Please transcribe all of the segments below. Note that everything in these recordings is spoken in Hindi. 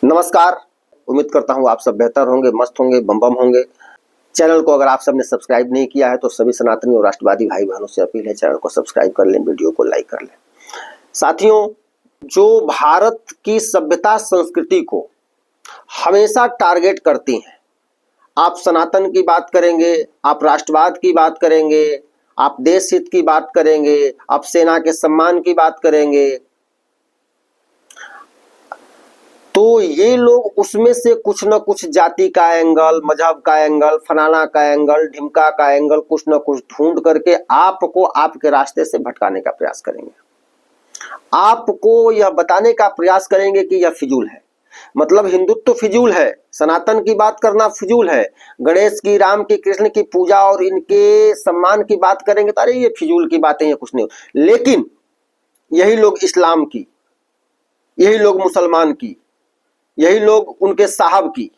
नमस्कार। उम्मीद करता हूँ आप सब बेहतर होंगे, मस्त होंगे, बम बम होंगे। चैनल को अगर आप सबने सब्सक्राइब नहीं किया है तो सभी सनातनी और राष्ट्रवादी भाई बहनों से अपील है, चैनल को सब्सक्राइब कर लें, वीडियो को लाइक कर लें। साथियों, जो भारत की सभ्यता संस्कृति को हमेशा टारगेट करती हैं, आप सनातन की बात करेंगे, आप राष्ट्रवाद की बात करेंगे, आप देश हित की बात करेंगे, आप सेना के सम्मान की बात करेंगे, तो ये लोग उसमें से कुछ न कुछ जाति का एंगल, मजहब का एंगल, फलाना का एंगल, ढिमका का एंगल कुछ न कुछ ढूंढ करके आपको आपके रास्ते से भटकाने का प्रयास करेंगे। आपको यह बताने का प्रयास करेंगे कि यह फिजूल है, मतलब हिंदुत्व फिजूल है, सनातन की बात करना फिजूल है, गणेश की, राम की, कृष्ण की पूजा और इनके सम्मान की बात करेंगे तो अरे ये फिजूल की बातें, ये कुछ नहीं। लेकिन यही लोग इस्लाम की, यही लोग मुसलमान की, यही लोग उनके साहब की,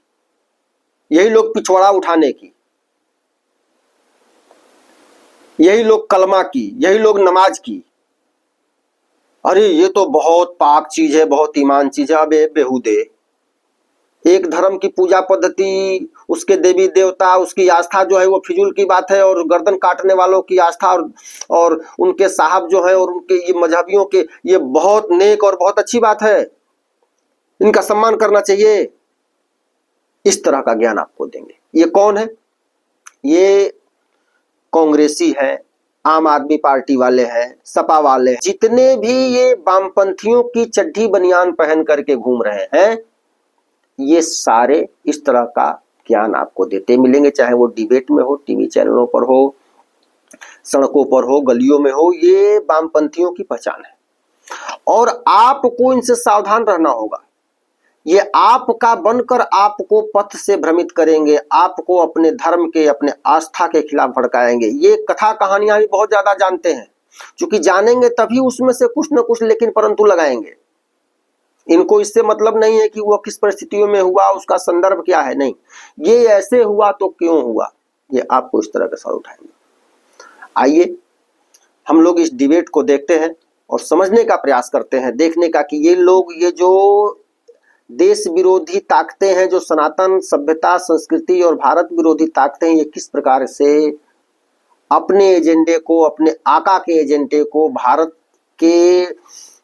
यही लोग पिछवाड़ा उठाने की, यही लोग कलमा की, यही लोग नमाज की, अरे ये तो बहुत पाक चीज है, बहुत ईमान चीज है। अबे बेहुदे, एक धर्म की पूजा पद्धति, उसके देवी देवता, उसकी आस्था जो है वो फिजूल की बात है, और गर्दन काटने वालों की आस्था और उनके साहब जो है और उनके ये मजहबियों के, ये बहुत नेक और बहुत अच्छी बात है, इनका सम्मान करना चाहिए। इस तरह का ज्ञान आपको देंगे। ये कौन है? ये कांग्रेसी है, आम आदमी पार्टी वाले हैं, सपा वाले हैं, जितने भी ये वामपंथियों की चड्ढी बनियान पहन करके घूम रहे हैं, ये सारे इस तरह का ज्ञान आपको देते मिलेंगे, चाहे वो डिबेट में हो, टीवी चैनलों पर हो, सड़कों पर हो, गलियों में हो। ये वामपंथियों की पहचान है और आपको इनसे सावधान रहना होगा। ये आपका बनकर आपको पथ से भ्रमित करेंगे, आपको अपने धर्म के, अपने आस्था के खिलाफ भड़काएंगे। ये कथा कहानियां भी बहुत ज्यादा जानते हैं, क्योंकि जानेंगे तभी उसमें से कुछ न कुछ लेकिन परंतु लगाएंगे। इनको इससे मतलब नहीं है कि वो किस परिस्थितियों में हुआ, उसका संदर्भ क्या है, नहीं, ये ऐसे हुआ तो क्यों हुआ, ये आपको इस तरह का सवाल उठाएंगे। आइए हम लोग इस डिबेट को देखते हैं और समझने का प्रयास करते हैं, देखने का कि ये लोग, ये जो देश विरोधी ताकतें हैं, जो सनातन सभ्यता संस्कृति और भारत विरोधी ताकतें हैं, ये किस प्रकार से अपने एजेंडे को, अपने आका के एजेंडे को, भारत के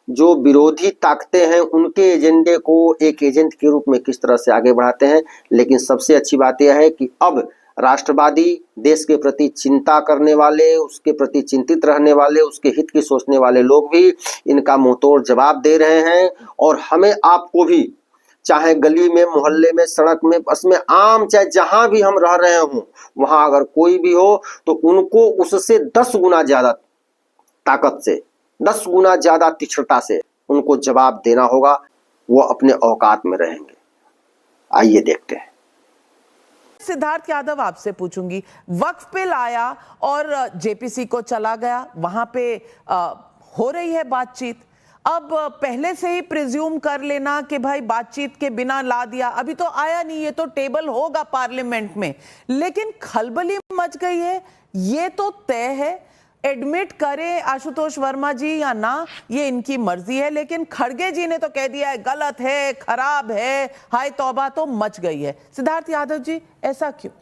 जो विरोधी ताकतें हैं उनके एजेंडे को एक एजेंट के रूप में किस तरह से आगे बढ़ाते हैं। लेकिन सबसे अच्छी बात यह है कि अब राष्ट्रवादी, देश के प्रति चिंता करने वाले, उसके प्रति चिंतित रहने वाले, उसके हित की सोचने वाले लोग भी इनका मुंहतोड़ जवाब दे रहे हैं। और हमें आपको भी, चाहे गली में, मोहल्ले में, सड़क में, बस में, आम, चाहे जहां भी हम रह रहे हों, वहां अगर कोई भी हो तो उनको उससे 10 गुना ज्यादा ताकत से, 10 गुना ज्यादा तीक्ष्णता से उनको जवाब देना होगा। वो अपने औकात में रहेंगे। आइए देखते हैं। सिद्धार्थ यादव, आपसे पूछूंगी, वक्फ बिल आया और जेपीसी को चला गया, वहां पे हो रही है बातचीत। अब पहले से ही प्रिज्यूम कर लेना कि भाई बातचीत के बिना ला दिया, अभी तो आया नहीं, ये तो टेबल होगा पार्लियामेंट में, लेकिन खलबली मच गई है, ये तो तय है। एडमिट करें आशुतोष वर्मा जी या ना, ये इनकी मर्जी है, लेकिन खड़गे जी ने तो कह दिया है गलत है, खराब है, हाय तौबा, तो मच गई है। सिद्धार्थ यादव जी, ऐसा क्यों?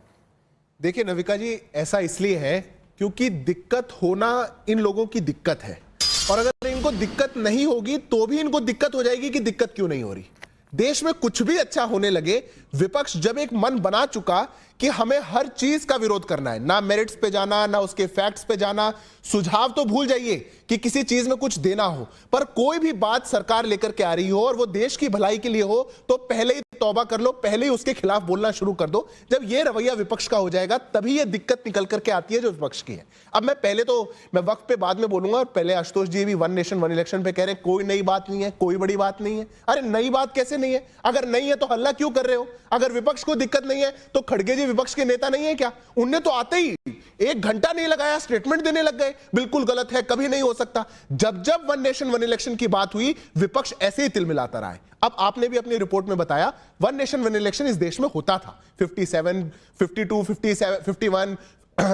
देखिए नविका जी, ऐसा इसलिए है क्योंकि दिक्कत होना इन लोगों की दिक्कत है, और अगर इनको दिक्कत नहीं होगी तो भी इनको दिक्कत हो जाएगी कि दिक्कत क्यों नहीं हो रही। देश में कुछ भी अच्छा होने लगे, विपक्ष जब एक मन बना चुका कि हमें हर चीज का विरोध करना है, ना मेरिट्स पे जाना, ना उसके फैक्ट्स पे जाना, सुझाव तो भूल जाइए कि किसी चीज में कुछ देना हो, पर कोई भी बात सरकार लेकर के आ रही हो और वो देश की भलाई के लिए हो, तो पहले ही तौबा कर लो, पहले ही उसके खिलाफ बोलना शुरू कर दो। जब ये रवैया विपक्ष का हो जाएगा तभी ये दिक्कत निकल करके आती है जो विपक्ष की है। अब मैं वक्त पे बाद में बोलूंगा, और पहले आशुतोष जी भी वन नेशन वन इलेक्शन पे कह रहे हैं कोई नई बात नहीं है, कोई बड़ी बात नहीं है। अरे नई बात कैसे नहीं है? अगर नहीं है तो हल्ला क्यों कर रहे हो? अगर विपक्ष को दिक्कत नहीं है तो खड़गे जी विपक्ष के नेता नहीं है क्या? उनने तो आते ही 1 घंटा नहीं लगाया, स्टेटमेंट देने लग गए, बिल्कुल गलत है, कभी नहीं हो सकता। जब जब वन नेशन वन इलेक्शन की बात हुई, विपक्ष ऐसे ही तिलमिलाता रहा है। अब आपने भी अपनी रिपोर्ट में बताया, वन नेशन वन इलेक्शन इस देश में होता था, 57, 52, 57, 51,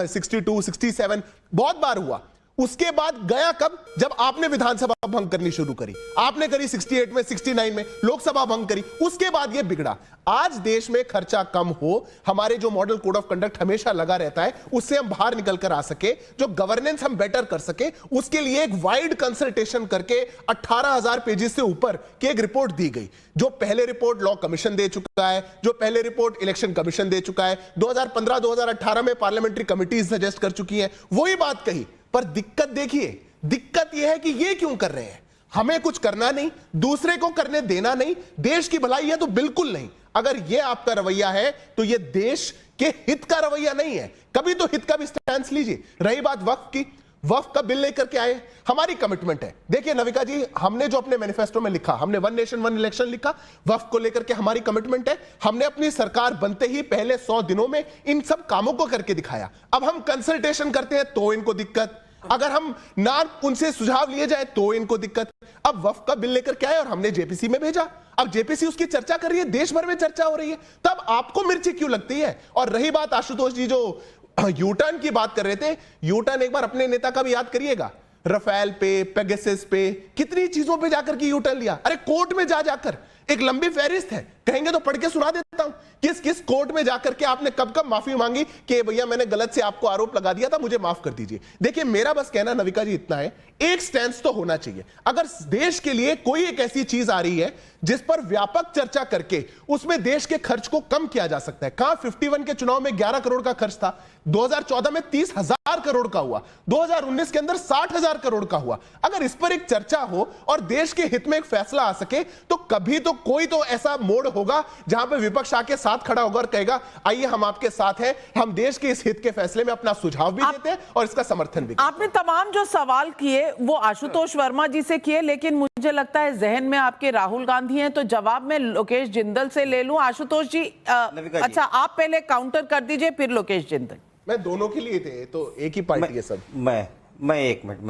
62, 67 बहुत बार हुआ। उसके बाद गया कब? जब आपने विधानसभा भंग करनी शुरू करी। आपने करी 68 में, 69 में, लोकसभा भंग करी, उसके बाद यह बिगड़ा। आज देश में खर्चा कम हो, हमारे जो मॉडल कोड ऑफ कंडक्ट हमेशा लगा रहता है, उससे हम बाहर निकल कर आ सके, जो गवर्नेंस हम बेटर कर सके, उसके लिए एक वाइड कंसल्टेशन करके 18,000 पेजेस से ऊपर की एक रिपोर्ट दी गई। जो पहले रिपोर्ट लॉ कमीशन दे चुका है, जो पहले रिपोर्ट इलेक्शन कमीशन दे चुका है, 2015-2018 में पार्लियामेंट्री कमिटीज सजेस्ट कर चुकी है, वही बात कही। पर दिक्कत देखिए, दिक्कत यह है कि ये क्यों कर रहे हैं? हमें कुछ करना नहीं, दूसरे को करने देना नहीं, देश की भलाई है तो बिल्कुल नहीं। अगर यह आपका रवैया है तो यह देश के हित का रवैया नहीं है। कभी तो हित का भी स्टैंड लीजिए। रही बात वक्फ की, वक्फ का बिल लेकर के आए, हमारी कमिटमेंट है। देखिए नविका जी, हमने जो अपने मैनिफेस्टो में लिखा, हमने वन नेशन वन इलेक्शन लिखा, वक्फ को लेकर के हमारी कमिटमेंट है। हमने अपनी सरकार बनते ही पहले 100 दिनों में इन सब कामों को करके दिखाया। अब हम कंसल्टेशन करते हैं तो इनको दिक्कत, अगर हम ना उनसे सुझाव लिए जाए तो इनको दिक्कत। अब वक्फ का बिल लेकर के आए और हमने जेपीसी में भेजा, अब जेपीसी उसकी चर्चा कर रही है, देश भर में चर्चा हो रही है, तब आपको मिर्ची क्यों लगती है? और रही बात आशुतोष जी जो यूटर्न की बात कर रहे थे, यूटर्न एक बार अपने नेता का भी याद करिएगा। रफेल पे, पेगासस पे, कितनी चीजों पे जाकर के यूटर्न लिया। अरे कोर्ट में जाकर एक लंबी फहरिस्त है, कहेंगे तो पढ़ के सुना देता हूं, किस किस कोर्ट में जाकर के आपने कब कब माफी मांगी कि भैया मैंने गलत से आपको आरोप लगा दिया था, मुझे माफ कर दीजिए। देखिए मेरा बस कहना नविका जी इतना है, एक स्टैंड तो होना चाहिए। अगर देश के लिए कोई एक ऐसी चीज आ रही है जिस पर व्यापक चर्चा करके उसमें देश के खर्च को कम किया जा सकता है। कहां 51 के चुनाव में 11 करोड़ का खर्च था, 2014 में 30,000 करोड़ का हुआ, 2019 के अंदर 60,000 करोड़ का हुआ। अगर इस पर एक चर्चा हो और देश के हित में एक फैसला आ सके तो कभी तो कोई तो ऐसा मोड़ होगा जहां पे विपक्ष आके साथ खड़ा होगा और कहेगा आइए हम आपके साथ हैं, हम देश के इस हित के फैसले में अपना सुझाव भी देते हैं और इसका समर्थन भी। आपने तमाम जो सवाल किए वो आशुतोष वर्मा जी से किए, लेकिन मुझे लगता है जहन में आपके राहुल गांधी हैं, तो जवाब मैं लोकेश जिंदल से ले लूं। आशुतोष जी, अच्छा आप पहले काउंटर कर दीजिए फिर लोकेश जिंदल। मैं दोनों के लिए थे, तो एक ही पार्टी है सब। मैं एक मिनट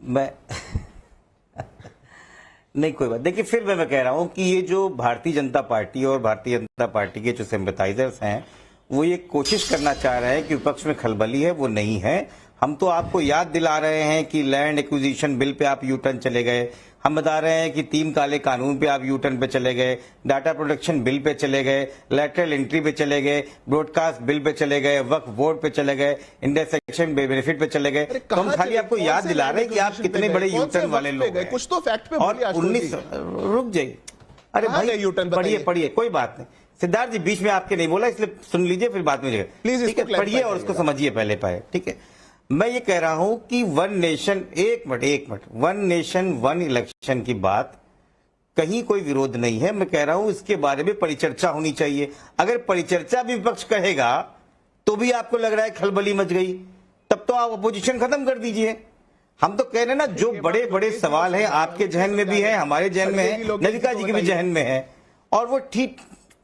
मैं नहीं कोई बात। देखिए फिर मैं कह रहा हूं कि ये जो भारतीय जनता पार्टी और भारतीय जनता पार्टी के जो सिंपैथाइजर्स हैं वो ये कोशिश करना चाह रहे हैं कि विपक्ष में खलबली है, वो नहीं है। हम तो आपको याद दिला रहे हैं कि लैंड एक्विजिशन बिल पे आप यू टर्न चले गए, हम बता रहे हैं कि 3 काले कानून पे आप यू टर्न पे चले गए, डाटा प्रोटेक्शन बिल पे चले गए, लैटरल एंट्री पे चले गए, ब्रॉडकास्ट बिल पे चले गए, वक्फ बोर्ड पे चले गए, इंटरसेक्शन बेनिफिट पे चले गए। तो हम खाली आपको याद दिला रहे हैं कि आप कितने बड़े यू टर्न वाले लोग हैं। कुछ तो फैक्ट पे और 19 रुक जाइए, अरे भाई यू टर्न पढ़िए कोई बात नहीं। सिद्धार्थ जी बीच में आपके नहीं बोला इसलिए सुन लीजिए, फिर बात में प्लीज पढ़िए और उसको समझिए पहले पाए, ठीक है। मैं ये कह रहा हूं कि वन नेशन, एक minute, one nation one election की बात कहीं कोई विरोध नहीं है। मैं कह रहा हूं इसके बारे में परिचर्चा होनी चाहिए। अगर परिचर्चा भी विपक्ष कहेगा तो भी आपको लग रहा है खलबली मच गई, तब तो आप अपोजिशन खत्म कर दीजिए। हम तो कह रहे हैं ना, जो बड़े बड़े सवाल हैं आपके जहन में भी है, हमारे जहन में है, नविका जी के भी जहन में है, और वो ठीक।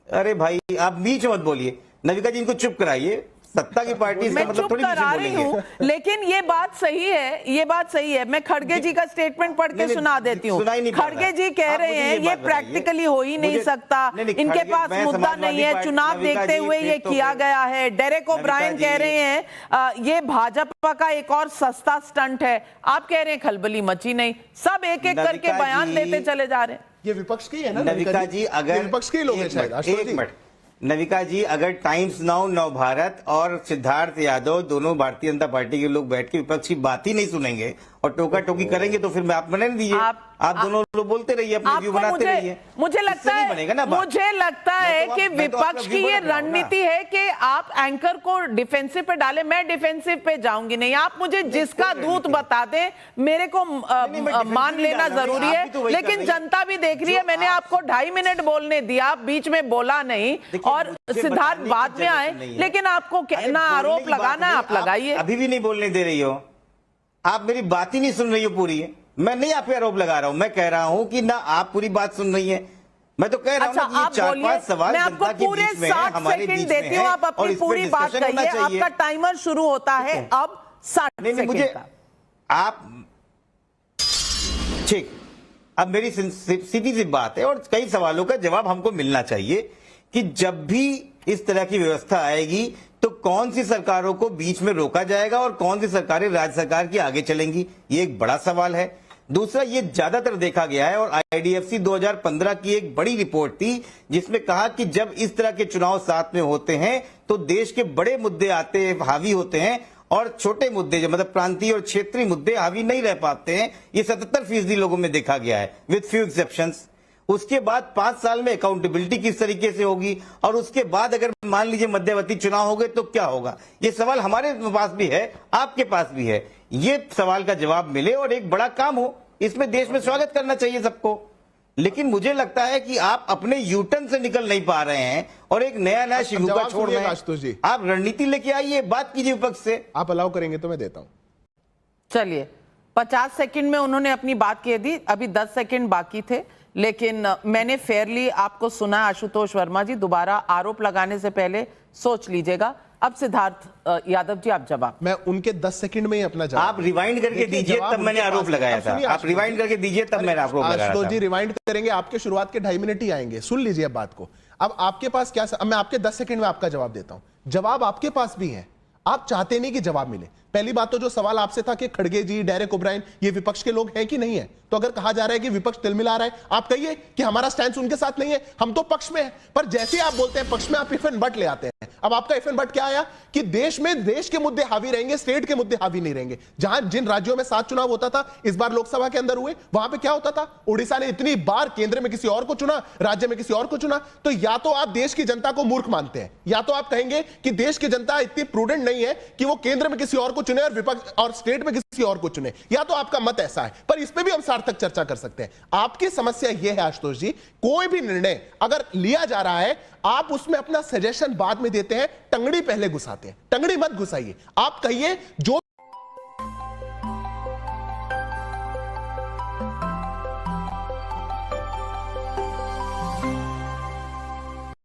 अरे भाई आप बीच मत बोलिए, नविका जी इनको चुप कराइए। सत्ता की पार्टी इसका मतलब थोड़ी करा रही हूँ, लेकिन ये बात सही है, मैं खड़गे जी का स्टेटमेंट पढ़ के सुना देती हूँ। खड़गे जी कह रहे हैं ये प्रैक्टिकली हो ही नहीं सकता, इनके पास मुद्दा नहीं है, चुनाव देखते हुए ये किया गया है। डेरेक ओब्रायन कह रहे हैं ये भाजपा का एक और सस्ता स्टंट है। आप कह रहे हैं खलबली मची नहीं, सब एक एक करके बयान देते चले जा रहे हैं। ये विपक्ष की है ना नविका जी, अगर विपक्ष के लोग हैं शायद। एक मिनट नविका जी, अगर टाइम्स नाउ, नव भारत और सिद्धार्थ यादव दोनों भारतीय जनता पार्टी के लोग बैठ के विपक्ष की बात ही नहीं सुनेंगे और टोका टोकी करेंगे तो फिर मैं आप बने दीजिए, आप दोनों लोग बोलते रहिए, अपने व्यू बनाते रहिए। मुझे लगता है कि विपक्ष की ये रणनीति है कि आप एंकर को डिफेंसिव पे डालें, मैं डिफेंसिव पे जाऊंगी नहीं। आप मुझे जिसका दूत बता दें, मेरे को मान लेना जरूरी है, लेकिन जनता भी देख रही है। मैंने आपको 2.5 मिनट बोलने दिया, आप बीच में बोला नहीं और सिद्धार्थ बाद में आए, लेकिन आपको कहना आरोप लगाना आप लगाइए। अभी भी नहीं बोलने दे रही हो, आप मेरी बात ही नहीं सुन रही हो पूरी। मैं नहीं आप पे आरोप लगा रहा हूं, मैं कह रहा हूं कि ना आप पूरी बात सुन रही है। मैं तो कह रहा हूं कि 4-5 सवाल मैं आपको पूरे 60 सेकंड देती हूं, आप अपनी पूरी बात कहिए। आपका टाइमर शुरू होता है अब 60 सेकंड मुझे आप ठीक। अब मेरी सीधी सी बात है और कई सवालों का जवाब हमको मिलना चाहिए कि जब भी इस तरह की व्यवस्था आएगी तो कौन सी सरकारों को बीच में रोका जाएगा और कौन सी सरकारें राज्य सरकार की आगे चलेंगी, ये एक बड़ा सवाल है। दूसरा, ये ज्यादातर देखा गया है और आईडीएफसी 2015 की एक बड़ी रिपोर्ट थी जिसमें कहा कि जब इस तरह के चुनाव साथ में होते हैं तो देश के बड़े मुद्दे आते हैं, हावी होते हैं, और छोटे मुद्दे जो मतलब प्रांतीय और क्षेत्रीय मुद्दे हावी नहीं रह पाते हैं। ये 77% लोगों में देखा गया है, विद फ्यू एक्सेप्शंस। उसके बाद 5 साल में अकाउंटेबिलिटी किस तरीके से होगी, और उसके बाद अगर मान लीजिए मध्यवर्ती चुनाव हो गए तो क्या होगा। ये सवाल हमारे पास भी है, आपके पास भी है। ये सवाल का जवाब मिले और एक बड़ा काम हो, इसमें देश में स्वागत करना चाहिए सबको। लेकिन मुझे लगता है कि आप अपने यूटर्न से निकल नहीं पा रहे हैं और एक नया शिवूका छोड़ रहे हैं। आप रणनीति लेके आइए, बात कीजिए विपक्ष से। आप अलाउ करेंगे तो मैं देता हूं। चलिए, 50 सेकंड में उन्होंने अपनी बात कह दी, अभी 10 सेकंड बाकी थे, लेकिन मैंने फेयरली आपको सुना। आशुतोष वर्मा जी, दोबारा आरोप लगाने से पहले सोच लीजिएगा। अब सिद्धार्थ यादव जी, आप जवाब। मैं उनके 10 सेकंड में ही अपना जवाब। आप रिवाइंड करके दीजिए, तब मैंने आरोप लगाया था। आप रिवाइंड करके दीजिए, तब मैंने आरोप लगाया था। आशुतोष जी रिवाइंड करेंगे, आपके शुरुआत के 2.5 मिनट ही आएंगे। सुन लीजिए बात को। अब आपके पास क्या, अब मैं आपके 10 सेकंड में आपका जवाब देता हूं। जवाब आपके पास भी है, आप चाहते नहीं कि जवाब मिले। पहली बात तो जो सवाल आपसे था कि खड़गे जी, डेरेक ओब्रायन, ये विपक्ष के लोग हैं कि नहीं है। तो अगर कहा जा रहा है कि विपक्ष तिलमिला रहा है, आप कहिए कि हमारा स्टैंड उनके साथ नहीं है, हम तो पक्ष में हैं। पर जैसे आप बोलते हैं पक्ष में, आप इफ एंड बट ले आते हैं। अब आपका इफ एंड बट क्या आया कि देश में देश के मुद्दे हावी रहेंगे, स्टेट के मुद्दे हावी नहीं रहेंगे। जहां जिन राज्यों में 7 चुनाव होता था, इस बार लोकसभा के अंदर हुए, वहां पे क्या होता था, उड़ीसा ने इतनी बार केंद्र में किसी और को चुना, राज्य में किसी और को चुना। तो या तो आप देश की जनता को मूर्ख मानते हैं, या तो आप कहेंगे कि देश की जनता इतनी प्रूडेंट नहीं है कि वो केंद्र में किसी और को चुने और विपक्ष और स्टेट में किसी और को चुने। या तो आपका मत ऐसा है, पर इस पे भी हम सार्थक चर्चा कर सकते हैं। आपकी समस्या यह है आशुतोष जी, कोई भी निर्णय अगर लिया जा रहा है, आप उसमें अपना सजेशन बाद में देते हैं, टंगड़ी पहले घुसाते हैं। टंगड़ी मत घुसाइए, आप कहिए जो